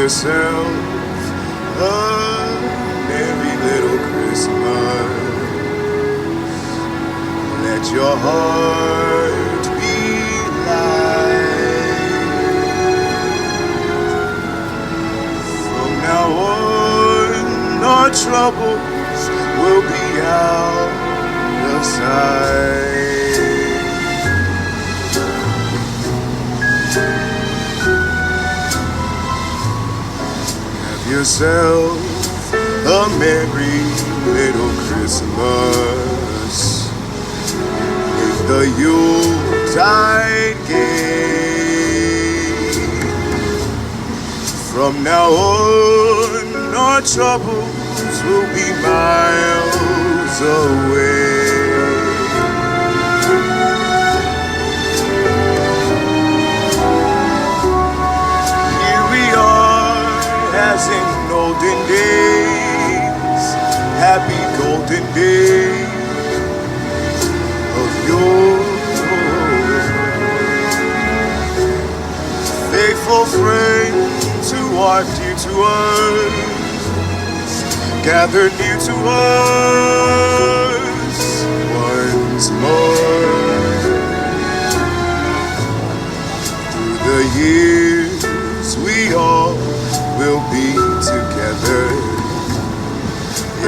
yourself a merry little Christmas. Let your heart be light. From now on, our troubles will be out of sight. Have yourself a merry little Christmas. Make the Yuletide gay. From now on, our troubles will be miles away. Here we are, as in olden days, happy golden days of yore. Faithful friends who are dear to us, gather near to us once more. Through the years we all will be together,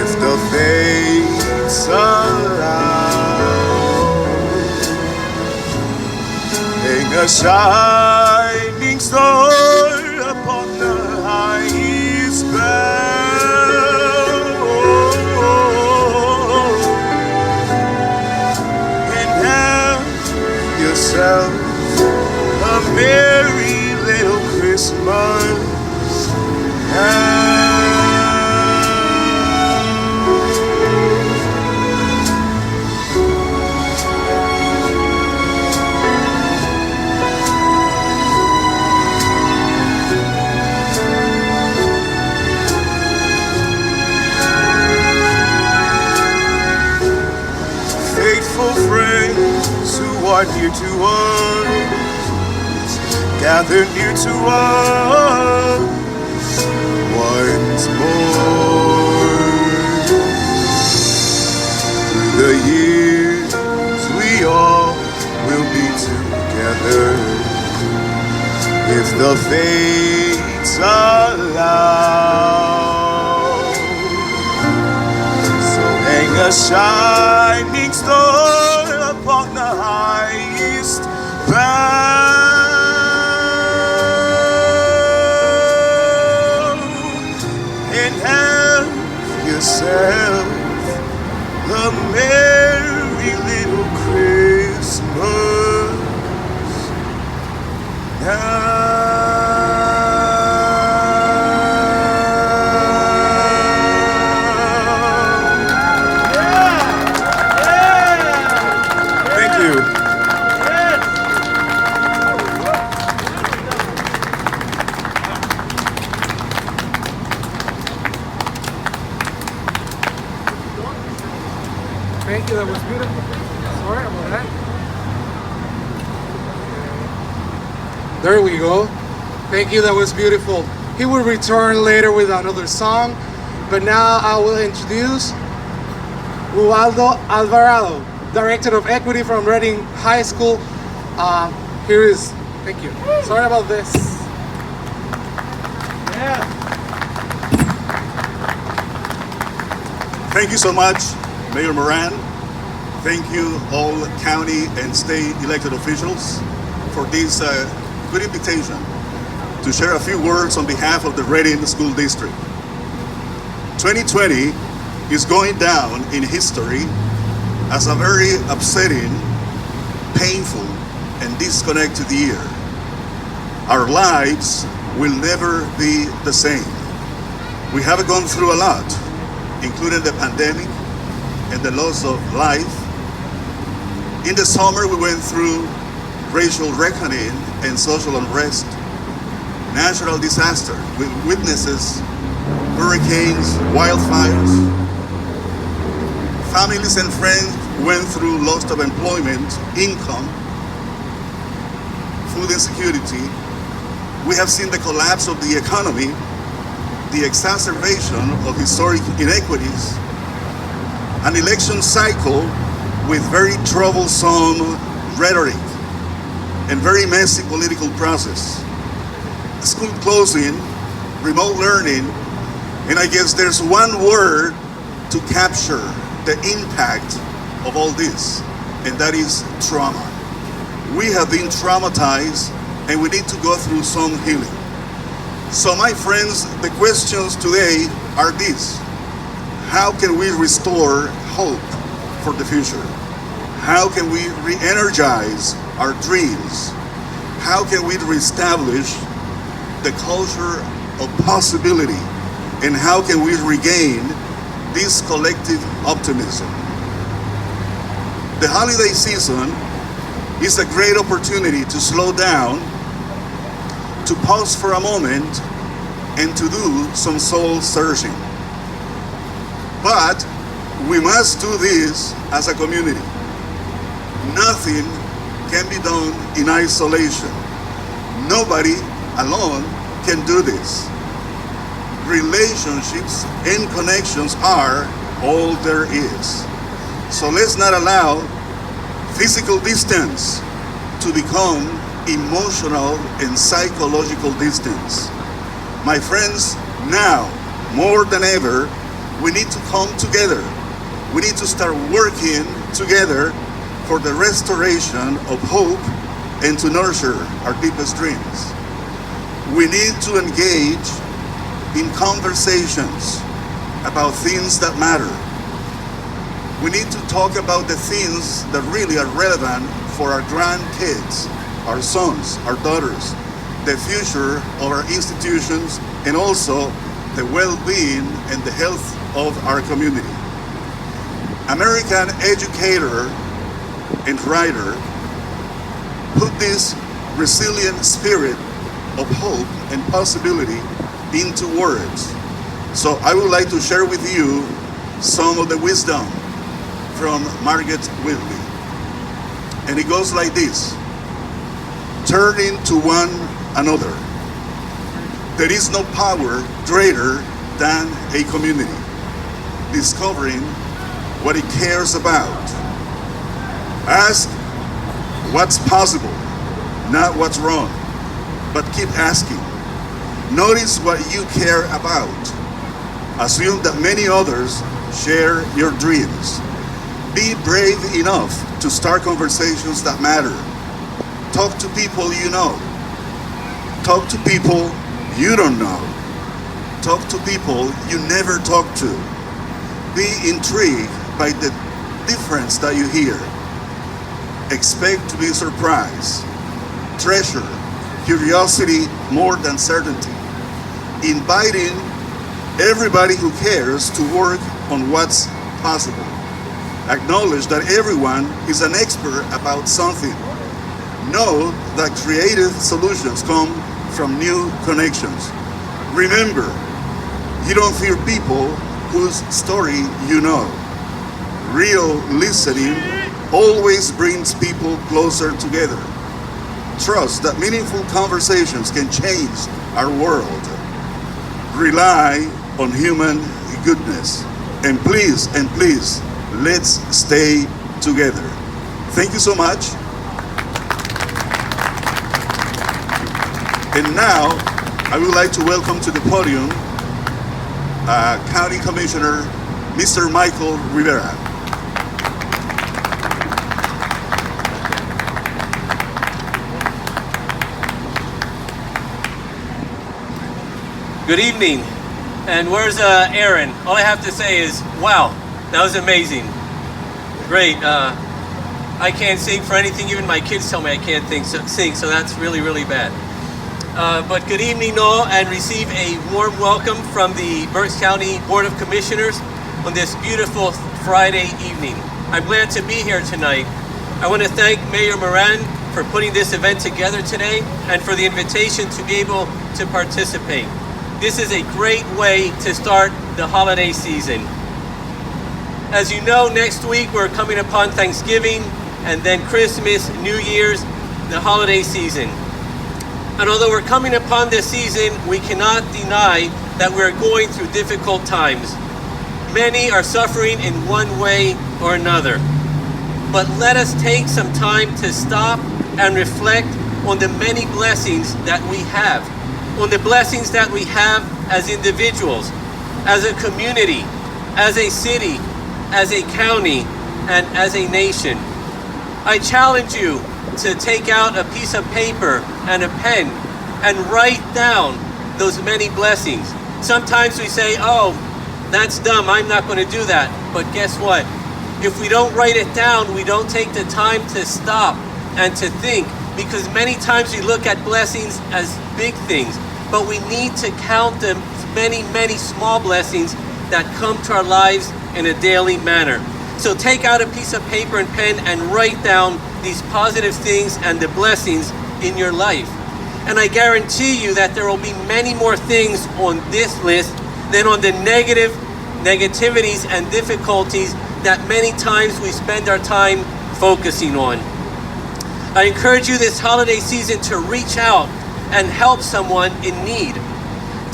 if the fates allow. Hang a shining star upon the highest bough, and have yourself a merry little Christmas. Faithful friends who are dear to us, gather near to us once more. Through the years we all will be together, if the fates allow. So hang a shining star upon the highest bough, and have yourself a merry little Christmas now. Thank you. Thank you, that was beautiful. Sorry about that. There we go. Thank you, that was beautiful. He will return later with another song, but now I will introduce Ubaldo Alvarado, Director of Equity from Reading High School. Here is, thank you. Sorry about this. Yeah. Thank you so much, Mayor Moran. Thank you all county and state elected officials for this good invitation to share a few words on behalf of the Reading School District. 2020 is going down in history as a very upsetting, painful, and disconnected year. Our lives will never be the same. We have gone through a lot, including the pandemic and the loss of life. In the summer, we went through racial reckoning and social unrest, natural disaster with witnesses, hurricanes, wildfires. Families and friends went through loss of employment, income, food insecurity. We have seen the collapse of the economy the exacerbation of historic inequities, an election cycle with very troublesome rhetoric and very messy political process, school closing, remote learning, and I guess there's one word to capture the impact of all this, and that is trauma. We have been traumatized and we need to go through some healing. So my friends, the questions today are these. How can we restore hope for the future? How can we re-energize our dreams? How can we reestablish the culture of possibility? And how can we regain this collective optimism? The holiday season is a great opportunity to slow down, to pause for a moment, and to do some soul searching. But we must do this as a community. Nothing can be done in isolation. Nobody alone can do this. Relationships and connections are all there is. So let's not allow physical distance to become emotional and psychological distance. My friends, now more than ever, we need to come together. We need to start working together for the restoration of hope and to nurture our deepest dreams. We need to engage in conversations about things that matter. We need to talk about the things that really are relevant for our grandkids, our sons, our daughters, the future of our institutions, and also the well-being and the health of our community. American educator and writer put this resilient spirit of hope and possibility into words. So I would like to share with you some of the wisdom from Margaret Whitley. And it goes like this: turning to one another. There is no power greater than a community discovering what it cares about. Ask what's possible, not what's wrong, but keep asking. Notice what you care about. Assume that many others share your dreams. Be brave enough to start conversations that matter. Talk to people you know. Talk to people you don't know. Talk to people you never talk to. Be intrigued by the difference that you hear. Expect to be surprised. Treasure curiosity more than certainty. Inviting everybody who cares to work on what's possible. Acknowledge that everyone is an expert about something. Know that creative solutions come from new connections. Remember, you don't fear people whose story you know. Real listening always brings people closer together. Trust that meaningful conversations can change our world. Rely on human goodness. And please, let's stay together. Thank you so much. And now, I would like to welcome to the podium County Commissioner, Mr. Michael Rivera. Good evening. And where's Aaron? All I have to say is, wow, that was amazing. Great. I can't sing for anything. Even my kids tell me I can't sing, so that's really, really bad. But good evening all, and receive a warm welcome from the Berks County Board of Commissioners on this beautiful Friday evening. I'm glad to be here tonight. I want to thank Mayor Moran for putting this event together today and for the invitation to be able to participate. This is a great way to start the holiday season. As you know, next week we're coming upon Thanksgiving and then Christmas, New Year's, the holiday season. And although we're coming upon this season, we cannot deny that we're going through difficult times. Many are suffering in one way or another. But let us take some time to stop and reflect on the many blessings that we have, on the blessings that we have as individuals, as a community, as a city, as a county, and as a nation. I challenge you to take out a piece of paper and a pen and write down those many blessings. Sometimes we say, oh, that's dumb, I'm not going to do that. But guess what? If we don't write it down, we don't take the time to stop and to think, because many times we look at blessings as big things, but we need to count them many, many small blessings that come to our lives in a daily manner. So take out a piece of paper and pen and write down these positive things and the blessings in your life. And I guarantee you that there will be many more things on this list than on the negativities and difficulties that many times we spend our time focusing on. I encourage you this holiday season to reach out and help someone in need,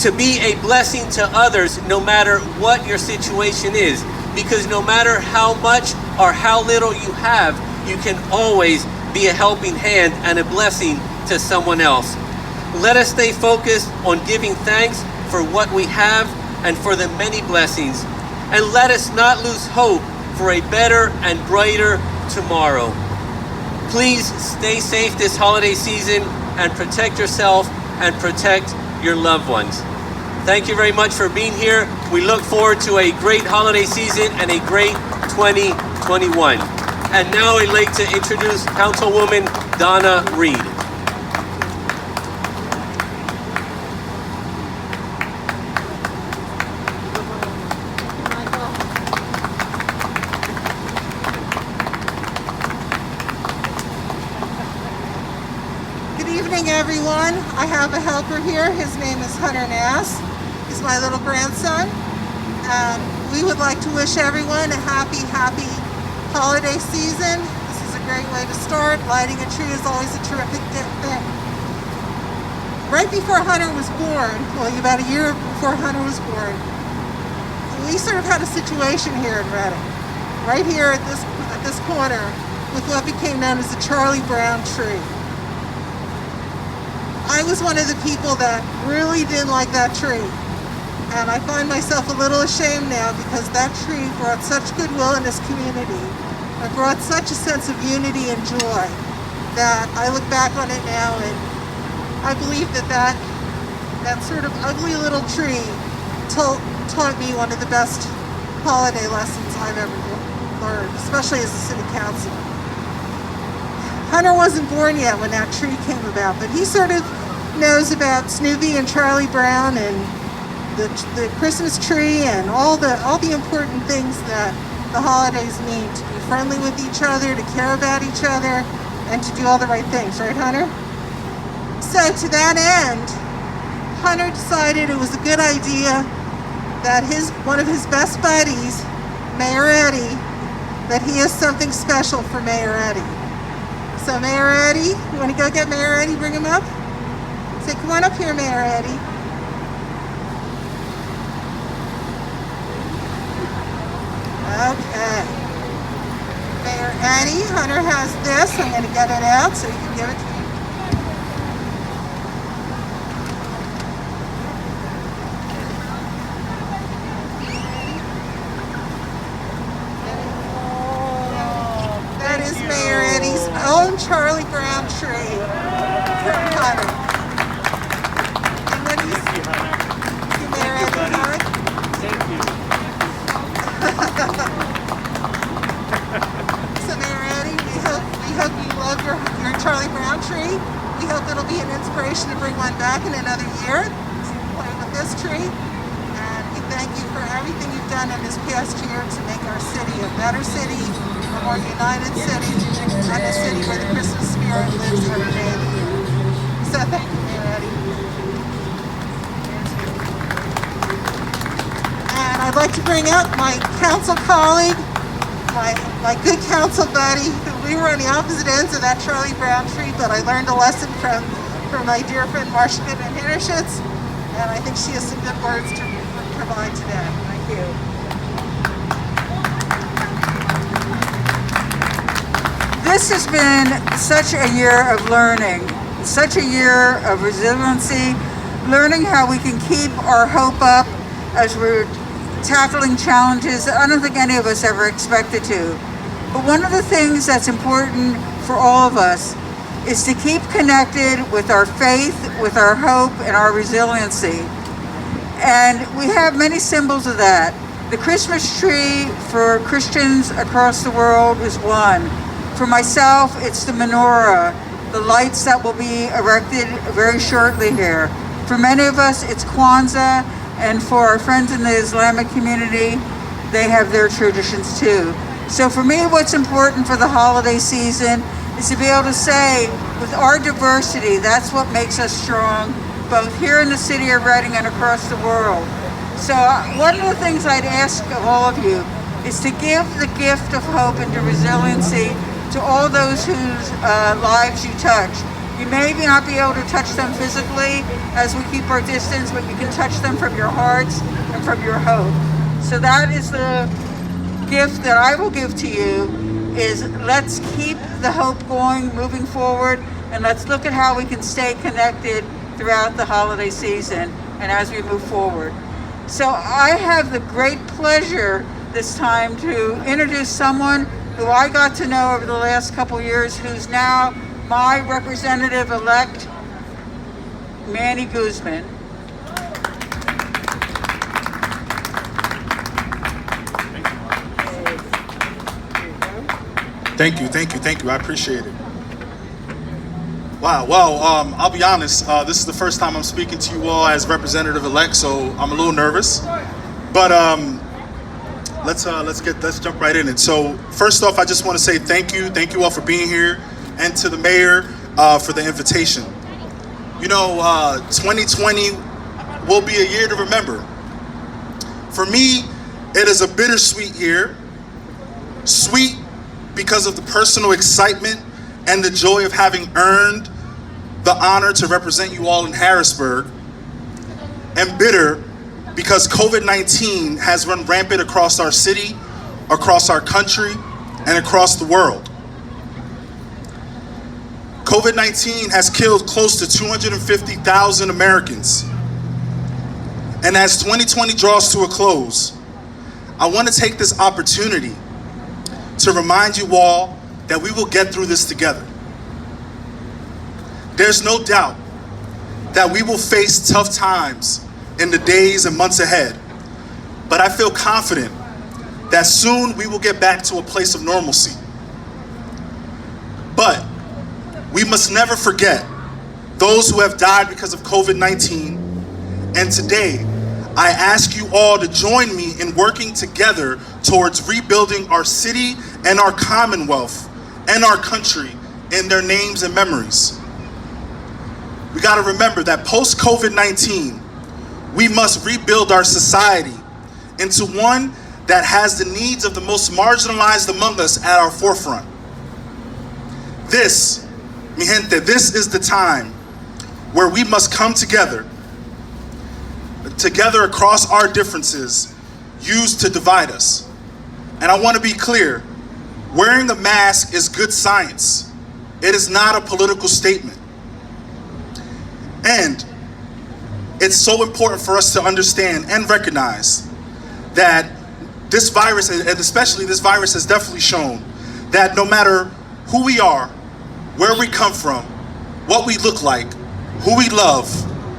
to be a blessing to others no matter what your situation is, because no matter how much or how little you have, you can always be a helping hand and a blessing to someone else. Let us stay focused on giving thanks for what we have and for the many blessings, and let us not lose hope for a better and brighter tomorrow. Please stay safe this holiday season and protect yourself and protect your loved ones. Thank you very much for being here. We look forward to a great holiday season and a great 2021. And now I'd like to introduce Councilwoman Donna Reed. Everyone, I have a helper here. His name is Hunter Nass. He's my little grandson. We would like to wish everyone a happy holiday season. This is a great way to start. Lighting a tree is always a terrific thing. Right before Hunter was born, well, about a year before Hunter was born, we sort of had a situation here in Reading, right here at this corner, with what became known as the Charlie Brown tree. I was one of the people that really didn't like that tree, and I find myself a little ashamed now because that tree brought such goodwill in this community and brought such a sense of unity and joy that I look back on it now and I believe that sort of ugly little tree taught me one of the best holiday lessons I've ever learned, especially as a city councilor. Hunter wasn't born yet when that tree came about, but he sort of knows about Snoopy and Charlie Brown and the Christmas tree and all the important things that the holidays mean, to be friendly with each other, to care about each other, and to do all the right things, right, Hunter? So to that end, Hunter decided it was a good idea that one of his best buddies, Mayor Eddie, that he has something special for Mayor Eddie. So Mayor Eddie, you want to go get Mayor Eddie, bring him up? Say, come on up here, Mayor Eddie. Okay. Mayor Eddie, Hunter has this. I'm going to get it out so you can give it to me. That is Mayor Eddie's own Charlie Brown tree from Hunter. And what do you see, Mayor Eddie, hug? Thank you. So Mayor Eddie, we hope you love your Charlie Brown tree. We hope it'll be an inspiration to bring one back in another year. So you can play with this tree. And we thank you for everything you've done in this past year to make our city a better city, a more united city, and a city where the Christmas spirit lives every day of the year. So thank you, Mayor Eddie. And I'd like to bring up my council colleague, my good council buddy. We were on the opposite ends of that Charlie Brown tree, but I learned a lesson from my dear friend Marcia Goodman Hinnerschutz. And I think she has some good words to provide today. Thank you. This has been such a year of learning, such a year of resiliency, learning how we can keep our hope up as we're tackling challenges that I don't think any of us ever expected to. But one of the things that's important for all of us is to keep connected with our faith, with our hope, and our resiliency. And we have many symbols of that. The Christmas tree for Christians across the world is one. For myself, it's the menorah, the lights that will be erected very shortly here. For many of us, it's Kwanzaa, and for our friends in the Islamic community, they have their traditions too. So for me, what's important for the holiday season is to be able to say, with our diversity, that's what makes us strong, both here in the city of Reading and across the world. So one of the things I'd ask of all of you is to give the gift of hope and to resiliency to all those whose lives you touch. You may not be able to touch them physically as we keep our distance, but you can touch them from your hearts and from your hope. So that is the gift that I will give to you, is let's keep the hope going, moving forward, and let's look at how we can stay connected throughout the holiday season and as we move forward. So I have the great pleasure this time to introduce someone who I got to know over the last couple years, who's now my representative-elect, Manny Guzman. Thank you. I appreciate it. Wow, well, I'll be honest, this is the first time I'm speaking to you all as representative-elect, so I'm a little nervous. But let's jump right in it. So first off, I just want to say thank you all for being here, and to the mayor for the invitation. You know, 2020 will be a year to remember. For me, it is a bittersweet year. Sweet because of the personal excitement and the joy of having earned the honor to represent you all in Harrisburg, and bitter because COVID-19 has run rampant across our city, across our country, and across the world. COVID-19 has killed close to 250,000 Americans. And as 2020 draws to a close, I want to take this opportunity to remind you all that we will get through this together. There's no doubt that we will face tough times in the days and months ahead, but I feel confident that soon we will get back to a place of normalcy. But we must never forget those who have died because of COVID-19, and today I ask you all to join me in working together towards rebuilding our city and our Commonwealth and our country in their names and memories. We got to remember that post-COVID-19, we must rebuild our society into one that has the needs of the most marginalized among us at our forefront. This, mi gente, this is the time where we must come together across our differences used to divide us. And I want to be clear, wearing a mask is good science. It is not a political statement. And it's so important for us to understand and recognize that this virus, and especially this virus, has definitely shown that no matter who we are, where we come from, what we look like, who we love,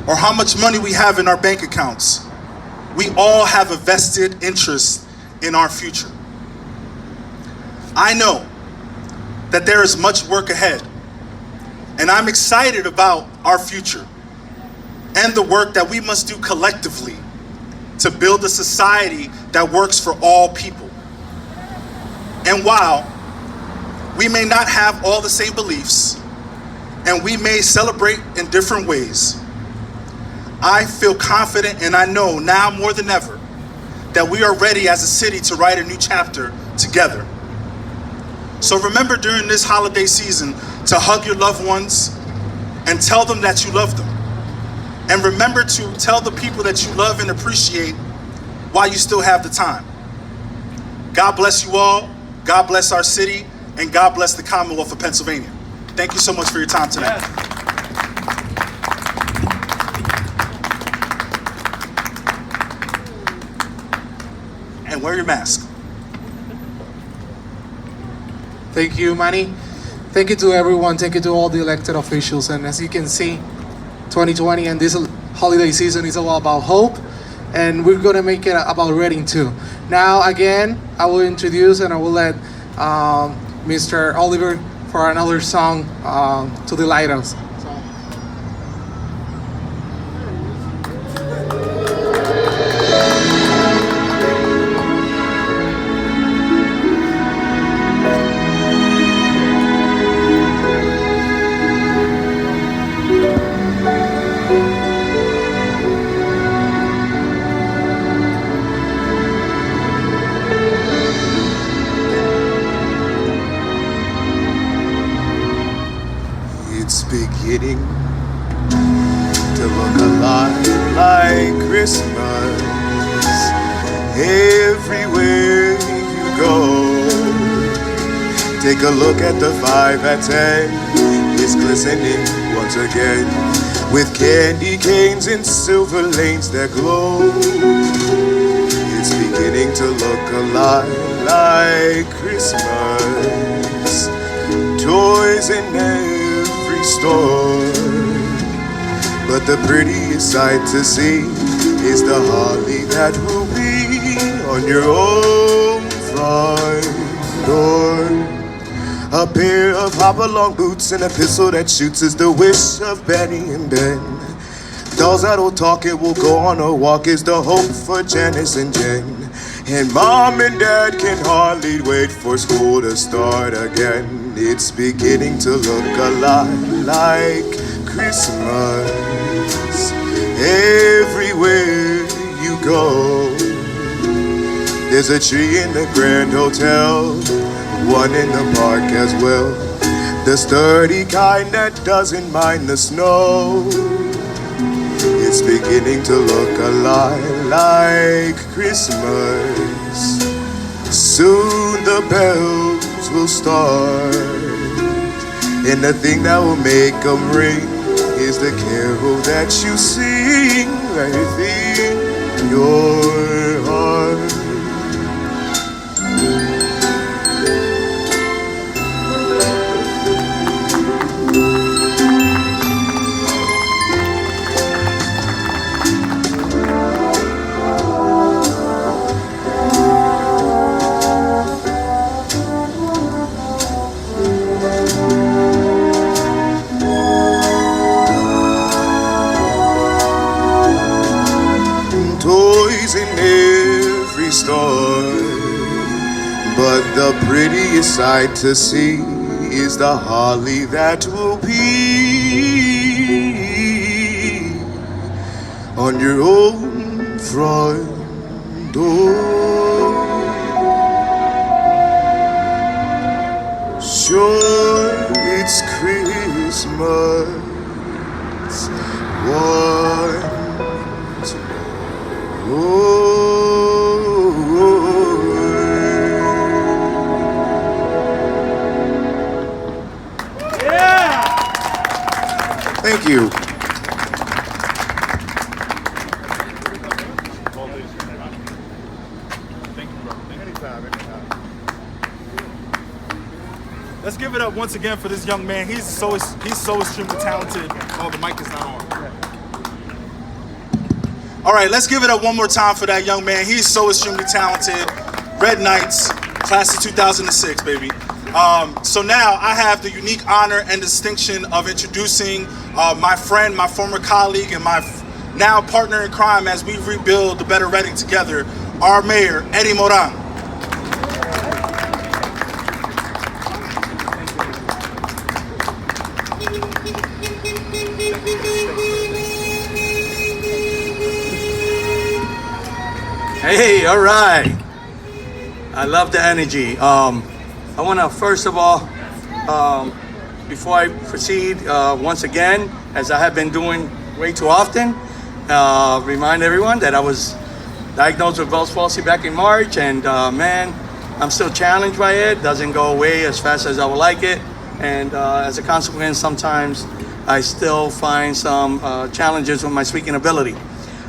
or how much money we have in our bank accounts, we all have a vested interest in our future. I know that there is much work ahead, and I'm excited about our future and the work that we must do collectively to build a society that works for all people. And while we may not have all the same beliefs, and we may celebrate in different ways, I feel confident, and I know now more than ever that we are ready as a city to write a new chapter together. So remember during this holiday season to hug your loved ones and tell them that you love them. And remember to tell the people that you love and appreciate while you still have the time. God bless you all. God bless our city. And God bless the Commonwealth of Pennsylvania. Thank you so much for your time tonight. Yes. And wear your mask. Thank you, Manny. Thank you to everyone. Thank you to all the elected officials. And as you can see, 2020 and this holiday season is all about hope. And we're going to make it about Reading too. Now, again, I will introduce and I will let Mr. Oliver for another song to delight us. It's beginning to look a lot like Christmas everywhere you go. Take a look at the 5 at 10. It's glistening once again with candy canes and silver lanes that glow. It's beginning to look a lot like Christmas. Toys in every store, but the prettiest sight to see is the holly that will be on your own front door. A pair of hop-along boots and a pistol that shoots is the wish of Betty and Ben. Dolls that'll talk, it will go on a walk is the hope for Janice and Jen. And Mom and Dad can hardly wait for school to start again. It's beginning to look a lot like Christmas everywhere you go. There's a tree in the Grand Hotel, one in the park as well. The sturdy kind that doesn't mind the snow. It's beginning to look a lot like Christmas. Soon the bells will start, and the thing that will make them ring is the carol that you sing right in your heart. Toys in every store, but the prettiest sight to see is the holly that will be on your own front door. Sure, it's Christmas once more. Thank you. Let's give it up once again for this young man. He's so extremely talented. Oh, the mic is not on. All right, let's give it up one more time for that young man. He's so extremely talented. Red Knights, class of 2006, baby. So now I have the unique honor and distinction of introducing my friend, my former colleague, and my now partner in crime as we rebuild the Better Reading together, our mayor, Eddie Moran. Hey, all right. I love the energy. I want to first of all, before I proceed, once again, as I have been doing way too often. Remind everyone that I was diagnosed with Bell's palsy back in March, and man, I'm still challenged by it. Doesn't go away as fast as I would like it, and as a consequence, sometimes I still find some challenges with my speaking ability.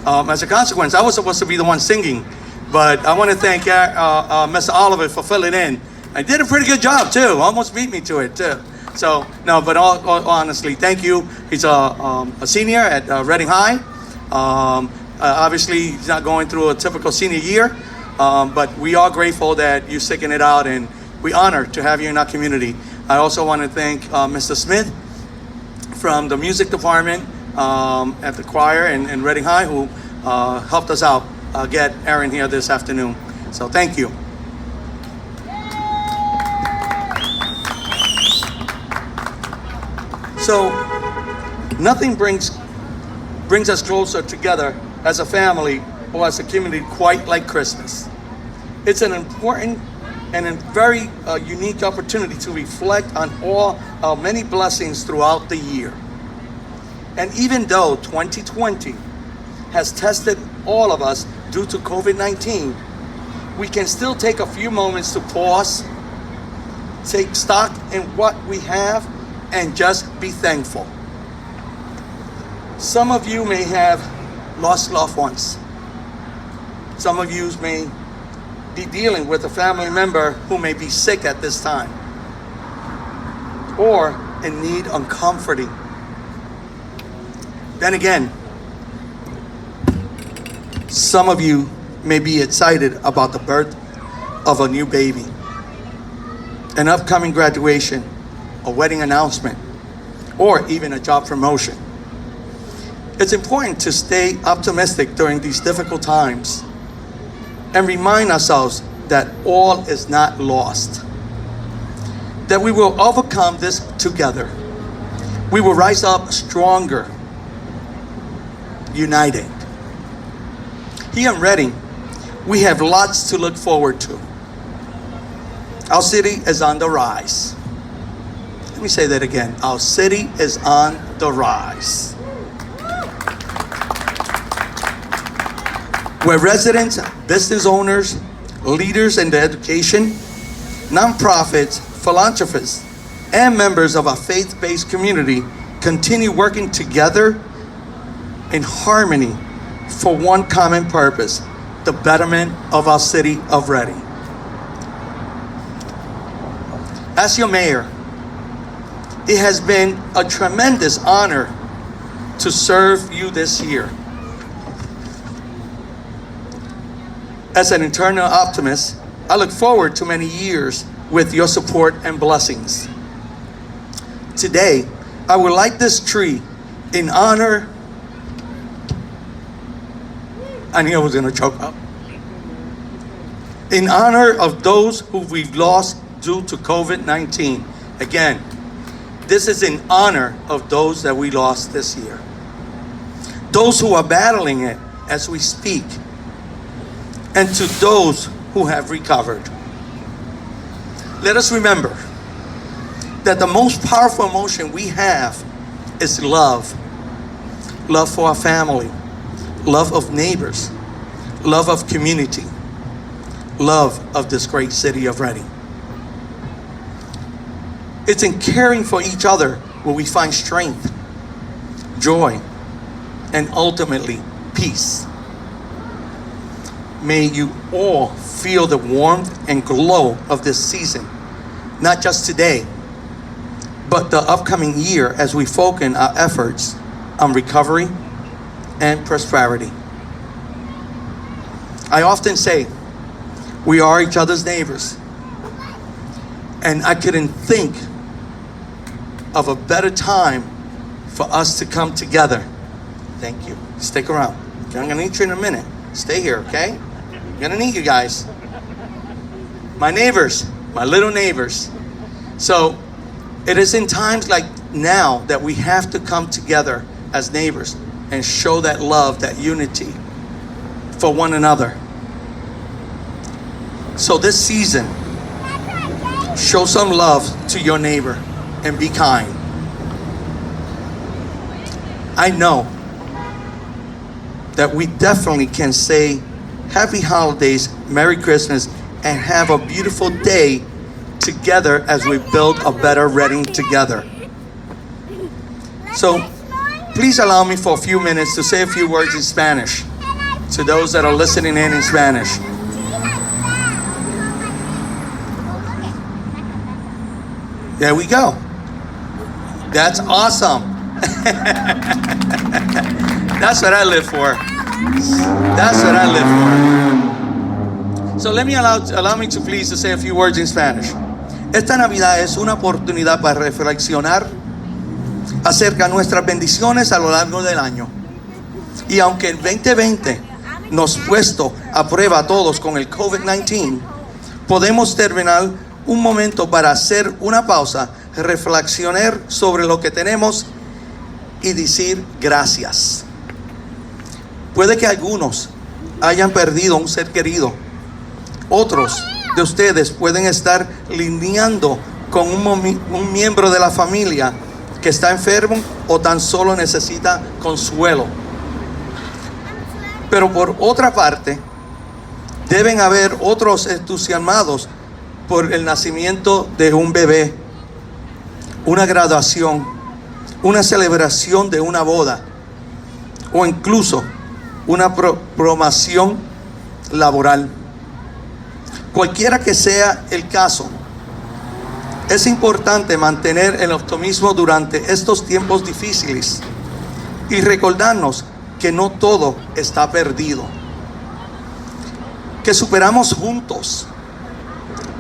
As a consequence, I was supposed to be the one singing, but I want to thank Mr. Oliver for filling in. I did a pretty good job too. Almost beat me to it too. So no, but all honestly, thank you. He's a senior at Reading High. Obviously, he's not going through a typical senior year, but we are grateful that you're sticking it out, and we're honored to have you in our community. I also want to thank Mr. Smith from the music department at the choir in Reading High, who helped us out get Aaron here this afternoon. So thank you. So nothing brings us closer together as a family or as a community quite like Christmas. It's an important and a very unique opportunity to reflect on all our many blessings throughout the year. And even though 2020 has tested all of us due to COVID-19, we can still take a few moments to pause, take stock in what we have, and just be thankful. Some of you may have lost loved ones. Some of you may be dealing with a family member who may be sick at this time or in need of comforting. Then again, some of you may be excited about the birth of a new baby, an upcoming graduation, a wedding announcement, or even a job promotion. It's important to stay optimistic during these difficult times and remind ourselves that all is not lost, that we will overcome this together. We will rise up stronger, united. Here in Reading, we have lots to look forward to. Our city is on the rise. Let me say that again. Our city is on the rise. Where residents, business owners, leaders in the education, nonprofits, philanthropists, and members of our faith-based community continue working together in harmony for one common purpose, the betterment of our city of Reading. As your mayor, it has been a tremendous honor to serve you this year. As an eternal optimist, I look forward to many years with your support and blessings. Today, I would light this tree in honor. I knew I was going to choke up. In honor of those who we've lost due to COVID-19. Again, this is in honor of those that we lost this year. Those who are battling it as we speak, and to those who have recovered. Let us remember that the most powerful emotion we have is love. Love for our family, love of neighbors, love of community, love of this great city of Reading. It's in caring for each other where we find strength, joy, and ultimately peace. May you all feel the warmth and glow of this season, not just today, but the upcoming year as we focus our efforts on recovery and prosperity. I often say we are each other's neighbors, and I couldn't think of a better time for us to come together. Thank you. Stick around. I'm gonna need you in a minute. Stay here, okay? I'm gonna need you guys. My neighbors, my little neighbors. So it is in times like now that we have to come together as neighbors and show that love, that unity for one another. So this season, show some love to your neighbor and be kind. I know that we definitely can say Happy Holidays, Merry Christmas, and have a beautiful day together as we build a better Reading together. So please allow me for a few minutes to say a few words in Spanish to those that are listening in Spanish. There we go. That's awesome. That's what I live for. That's what I live for. So allow me to please to say a few words in Spanish. Esta Navidad es una oportunidad para reflexionar acerca de nuestras bendiciones a lo largo del año. Y aunque el 2020 nos puesto a prueba a todos con el COVID-19, podemos terminar un momento para hacer una pausa, reflexionar sobre lo que tenemos y decir gracias. Puede que algunos hayan perdido un ser querido. Otros de ustedes pueden estar lidiando con un miembro de la familia que está enfermo o tan solo necesita consuelo. Pero por otra parte, deben haber otros entusiasmados por el nacimiento de un bebé, una graduación, una celebración de una boda o incluso una promoción laboral. Cualquiera que sea el caso, es importante mantener el optimismo durante estos tiempos difíciles y recordarnos que no todo está perdido, que superamos juntos,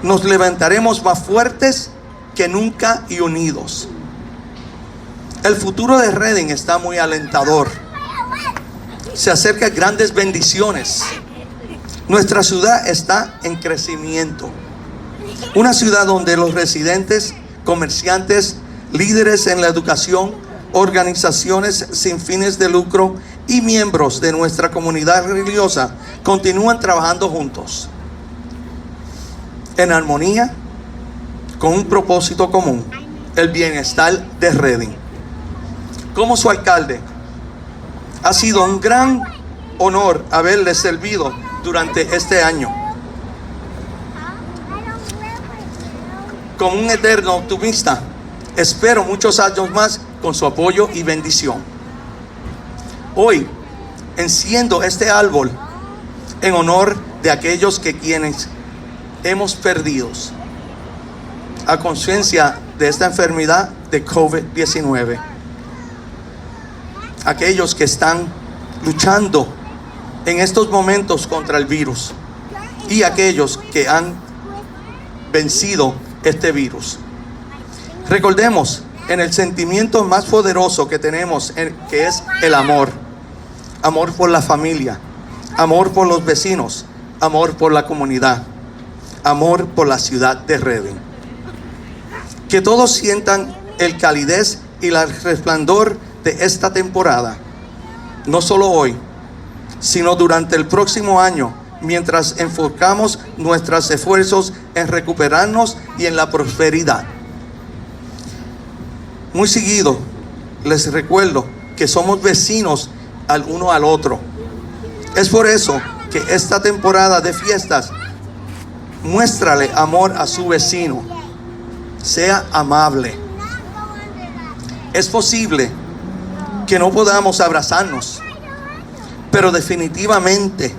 nos levantaremos más fuertes que nunca y unidos. El futuro de Reading está muy alentador. Se acercan grandes bendiciones. Nuestra ciudad está en crecimiento. Una ciudad donde los residentes, comerciantes, líderes en la educación, organizaciones sin fines de lucro y miembros de nuestra comunidad religiosa continúan trabajando juntos, en armonía, con un propósito común: el bienestar de Reading. Como su alcalde, ha sido un gran honor haberle servido durante este año. Como un eterno optimista, espero muchos años más con su apoyo y bendición. Hoy enciendo este árbol en honor de aquellos quienes hemos perdido a conciencia de esta enfermedad de COVID-19. Aquellos que están luchando en estos momentos contra el virus y aquellos que han vencido este virus. Recordemos en el sentimiento más poderoso que tenemos, que es el amor. Amor por la familia, amor por los vecinos, amor por la comunidad, amor por la ciudad de Reading. Que todos sientan el calidez y el resplandor de esta temporada, no solo hoy, sino durante el próximo año, mientras enfocamos nuestros esfuerzos en recuperarnos y en la prosperidad. Muy seguido les recuerdo que somos vecinos al uno al otro. Es por eso que esta temporada de fiestas, muéstrale amor a su vecino. Sea amable. Es posible que no podamos abrazarnos, pero definitivamente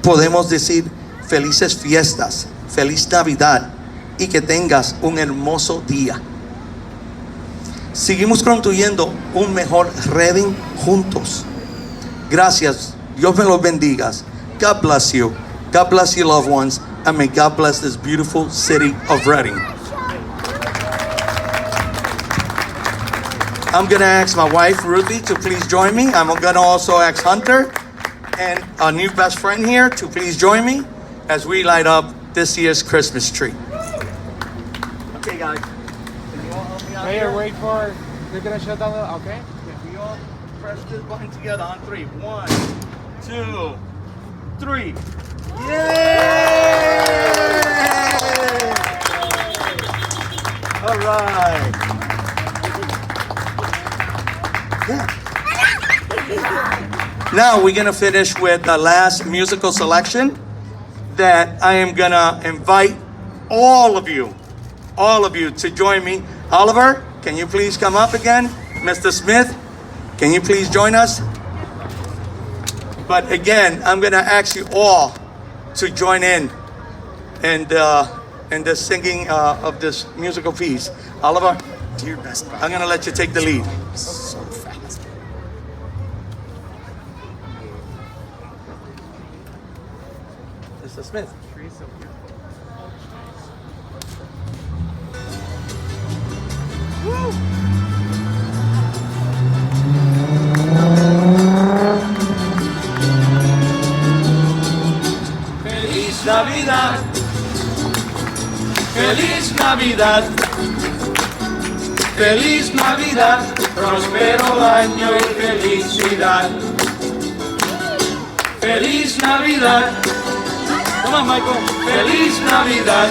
podemos decir felices fiestas, feliz Navidad y que tengas un hermoso día. Seguimos construyendo un mejor Reading juntos. Gracias. Dios me los bendiga. God bless you. God bless your loved ones. And may God bless this beautiful city of Reading. I'm going to ask my wife, Ruthie, to please join me. I'm going to also ask Hunter and our new best friend here to please join me as we light up this year's Christmas tree. Okay, guys. Can you all help me out Mayor, here? wait for, they're gonna shut down the, okay? Can we all press this button together on 3? 1, 2, 3. Yay! All right. Yeah. Now we're gonna finish with the last musical selection that I am gonna invite all of you to join me. Oliver, can you please come up again? Mr. Smith, can you please join us? But again, I'm gonna ask you all to join in the singing of this musical piece. Oliver, Do your best, Bob. I'm gonna let you take the lead. So fast. Mr. Smith. Feliz Navidad, feliz Navidad, feliz Navidad, próspero año y felicidad. Feliz Navidad, come on Michael, feliz Navidad,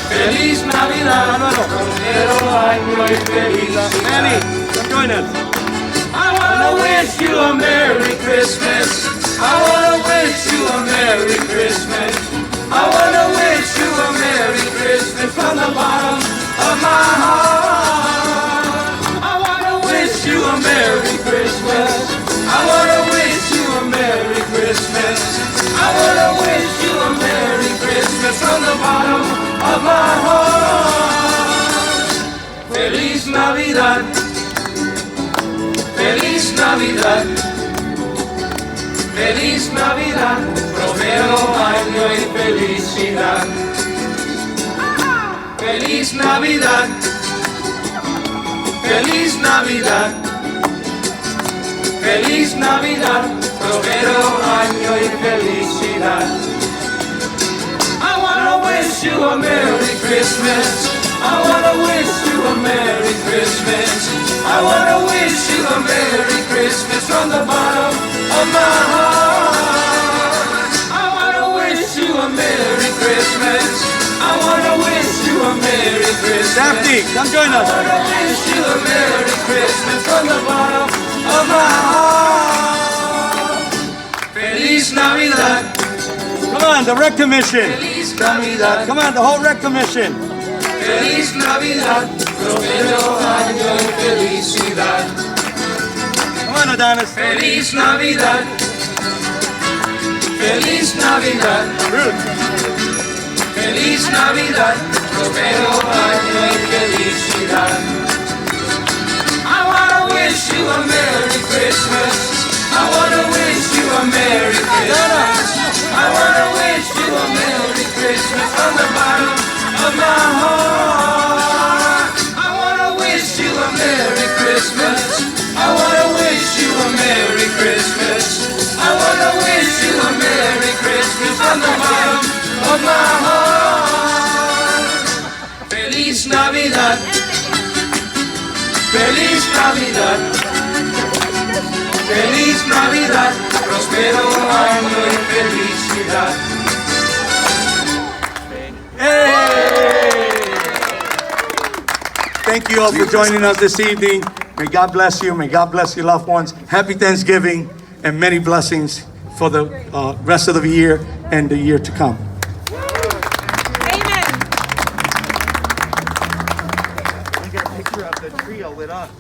feliz Navidad, próspero año y felicidad. Manny, come join us. I wanna wish you a Merry Christmas. I wanna wish you a Merry Christmas. I wanna wish you a Merry Christmas from the bottom of my heart. I wanna wish you a Merry Christmas. I wanna wish you a Merry Christmas. I wanna wish you a Merry Christmas from the bottom of my heart. Feliz Navidad. Feliz Navidad, feliz Navidad, próspero año y felicidad. Feliz Navidad, feliz Navidad, feliz Navidad, próspero año y felicidad. I wanna wish you a Merry Christmas. I wanna wish you a Merry Christmas. I wanna wish you a Merry Christmas from the bottom of my heart. I wanna wish you a Merry Christmas. I wanna wish you a Merry Christmas. Daphne, come join I us. wanna wish you a Merry Christmas from the bottom of my heart. Feliz Navidad. Come on, the Rec Commission. Feliz Navidad. Come on, the whole Rec Commission. Feliz Navidad, próspero año y felicidad. Come on, Adonis. Feliz Navidad, feliz Navidad, feliz Navidad, próspero año y felicidad. I wanna wish you a Merry Christmas. I wanna wish you a Merry Christmas. I wanna wish you a Merry Christmas from the bottom of my heart. I wanna wish you a Merry Christmas. I wanna wish you a Merry Christmas. I wanna wish you a Merry Christmas from the bottom of my heart. Feliz Navidad. Feliz Navidad. Feliz Navidad. Próspero año y felicidad. Thank you all for joining us this evening. May God bless you. May God bless your loved ones. Happy Thanksgiving and many blessings for the rest of the year and the year to come. Amen. We get a picture of the trio lit up.